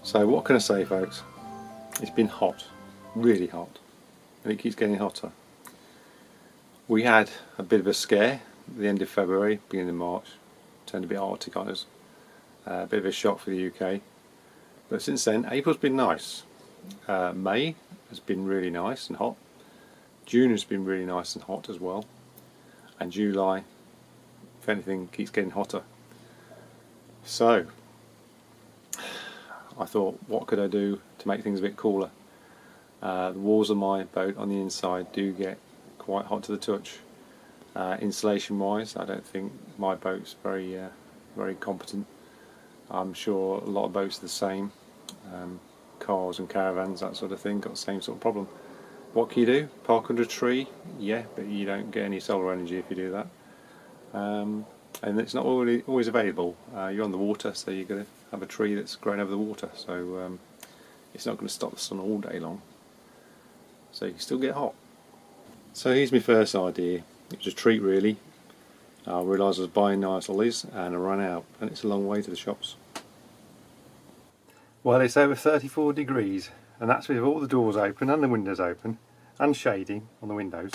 So what can I say, folks? It's been hot, really hot, and it keeps getting hotter. We had a bit of a scare at the end of February, beginning of March, turned a bit Arctic on us, a bit of a shock for the UK, but since then April's been nice. May has been really nice and hot, June has been really nice and hot as well, and July, if anything, keeps getting hotter. So I thought, what could I do to make things a bit cooler? The walls of my boat on the inside do get quite hot to the touch. Insulation wise, I don't think my boat's very competent. I'm sure a lot of boats are the same. Cars and caravans, that sort of thing, got the same sort of problem. What can you do? Park under a tree? Yeah, but you don't get any solar energy if you do that. And it's not always available. You're on the water, so you've got to have a tree that's grown over the water, so it's not going to stop the sun all day long, so you can still get hot. So here's my first idea. It was a treat really. I realised I was buying nice lollies and I ran out, and it's a long way to the shops. Well, it's over 34 degrees, and that's with all the doors open and the windows open and shading on the windows.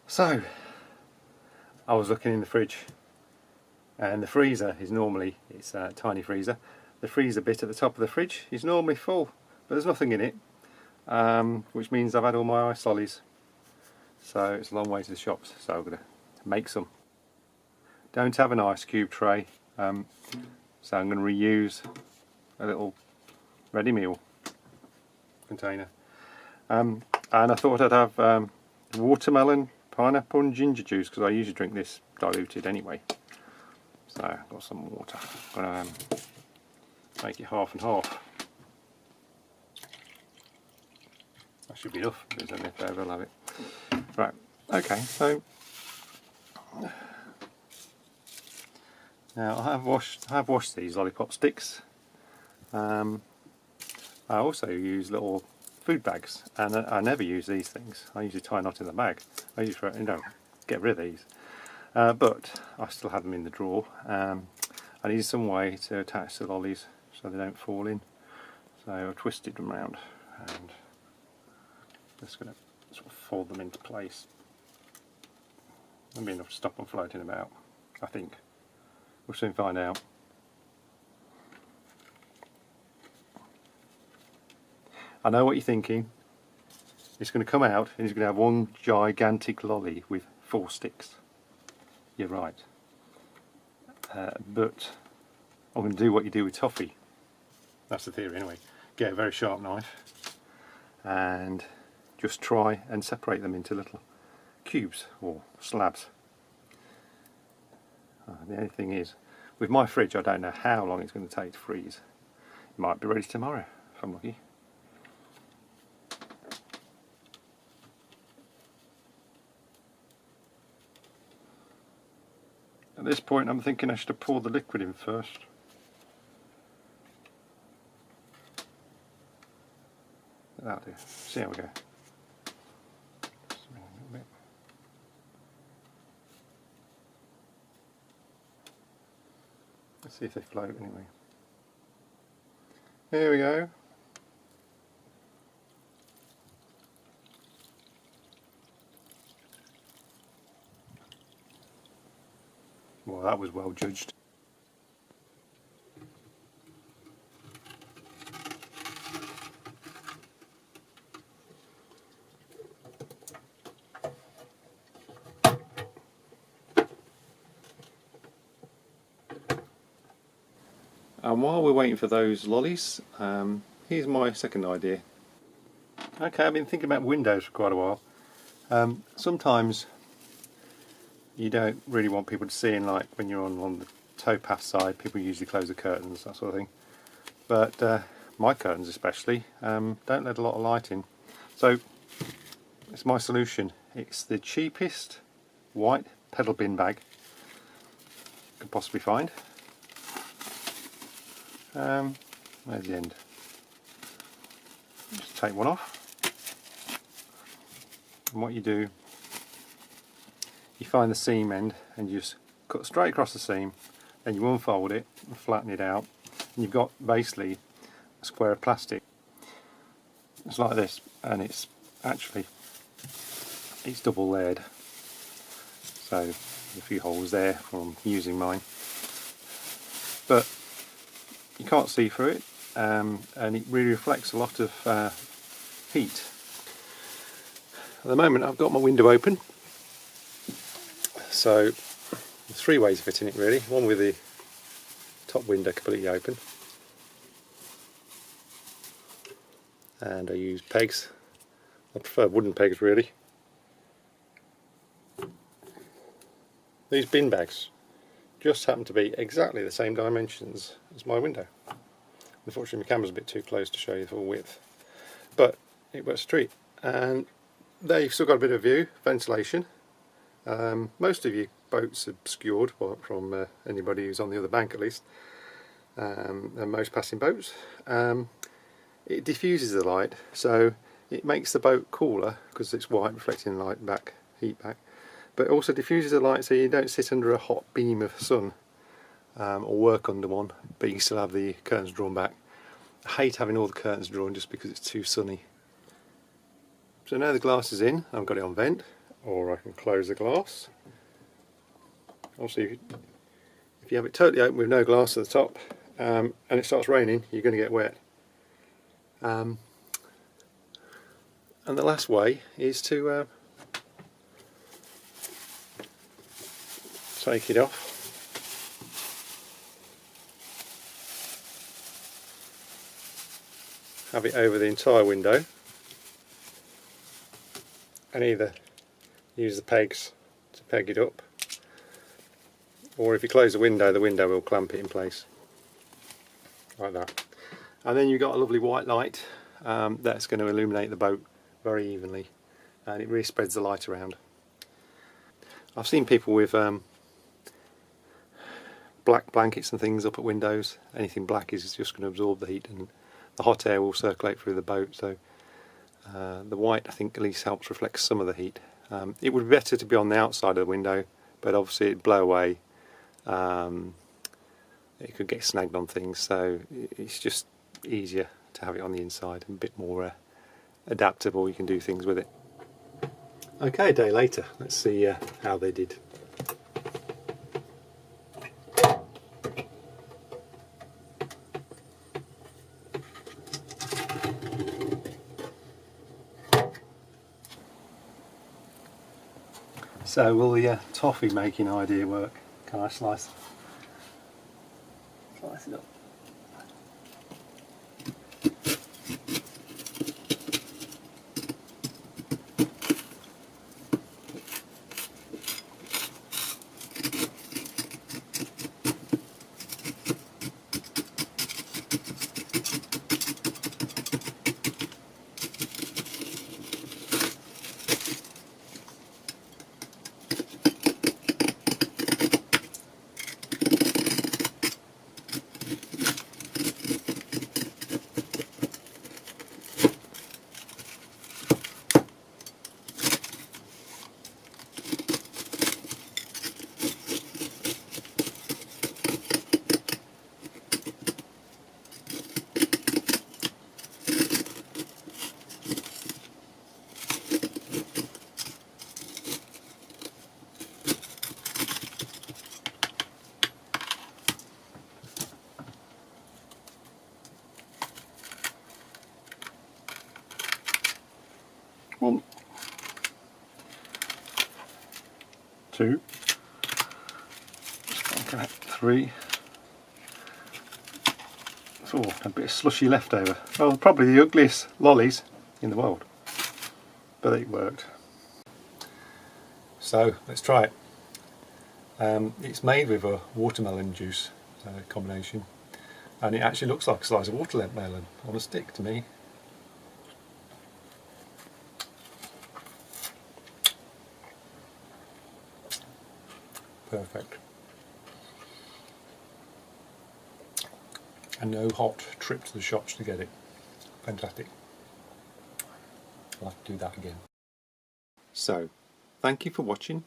So I was looking in the fridge, and the freezer is normally, it's a tiny freezer, the freezer bit at the top of the fridge is normally full, but there's nothing in it, which means I've had all my ice lollies, so it's a long way to the shops, so I'm going to make some. Don't have an ice cube tray, so I'm going to reuse a little ready meal container, and I thought I'd have watermelon, pineapple and ginger juice, because I usually drink this diluted anyway. So I've got some water. I'm going to make it half and half. That should be enough. If there's any left over, I'll have it. Right, okay, so now I have washed these lollipop sticks. I also use little food bags, and I never use these things. I usually tie a knot in the bag. I usually get rid of these, but I still have them in the drawer. I need some way to attach the lollies so they don't fall in, so I twisted them round and just going to sort of fold them into place. That'll be enough to stop them floating about, I think. We'll soon find out. I know what you're thinking. It's going to come out and it's going to have one gigantic lolly with 4 sticks. You're right. But I'm going to do what you do with toffee. That's the theory anyway. Get a very sharp knife and just try and separate them into little cubes or slabs. The only thing is, with my fridge I don't know how long it's going to take to freeze. It might be ready tomorrow if I'm lucky. At this point I'm thinking I should have poured the liquid in first. That'll do. See how we go. Just a little bit. Let's see if they float anyway. Here we go. Well, that was well judged. And while we're waiting for those lollies, here's my second idea. Okay, I've been thinking about windows for quite a while. Sometimes you don't really want people to see in, like when you're on the towpath side, people usually close the curtains, that sort of thing. But my curtains especially don't let a lot of light in. So it's my solution. It's the cheapest white pedal bin bag you can possibly find. Where's the end? Just take one off. And what you do, you find the seam end and you just cut straight across the seam, then you unfold it and flatten it out, and you've got basically square of plastic. It's like this, and it's actually double layered, so there's a few holes there from using mine, but you can't see through it, and it really reflects a lot of heat. At the moment I've got my window open, so there's three ways of fitting it really. One with the top window completely open, and I use pegs. I prefer wooden pegs really. These bin bags just happen to be exactly the same dimensions as my window. Unfortunately my camera's a bit too close to show you the full width, but it works a treat. And they've still got a bit of view, ventilation. Most of your boats are obscured from anybody who's on the other bank at least, and most passing boats. It diffuses the light, so it makes the boat cooler because it's white, reflecting light back, heat back, but it also diffuses the light so you don't sit under a hot beam of sun or work under one, but you still have the curtains drawn back. I hate having all the curtains drawn just because it's too sunny. So now the glass is in, I've got it on vent, or I can close the glass. Obviously if you have it totally open with no glass at the top and it starts raining, you're going to get wet. And the last way is to take it off, have it over the entire window, and either use the pegs to peg it up, or if you close the window will clamp it in place like that. And then you've got a lovely white light that's going to illuminate the boat very evenly, and it really spreads the light around. I've seen people with black blankets and things up at windows. Anything black is just going to absorb the heat, and the hot air will circulate through the boat, so the white I think at least helps reflect some of the heat. It would be better to be on the outside of the window, but obviously it'd blow away. It could get snagged on things, so it's just easier to have it on the inside and a bit more adaptable. You can do things with it. Okay, a day later, let's see how they did. So will the toffee making idea work? Can I slice it up? One, two, okay, three, four. A bit of slushy left over. Well, probably the ugliest lollies in the world, but it worked. So let's try it. It's made with a watermelon juice combination, and it actually looks like a slice of watermelon on a stick to me. Perfect. And no hot trip to the shops to get it. Fantastic. I'll have to do that again. So, thank you for watching,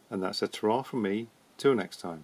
and that's a ta-ra from me till next time.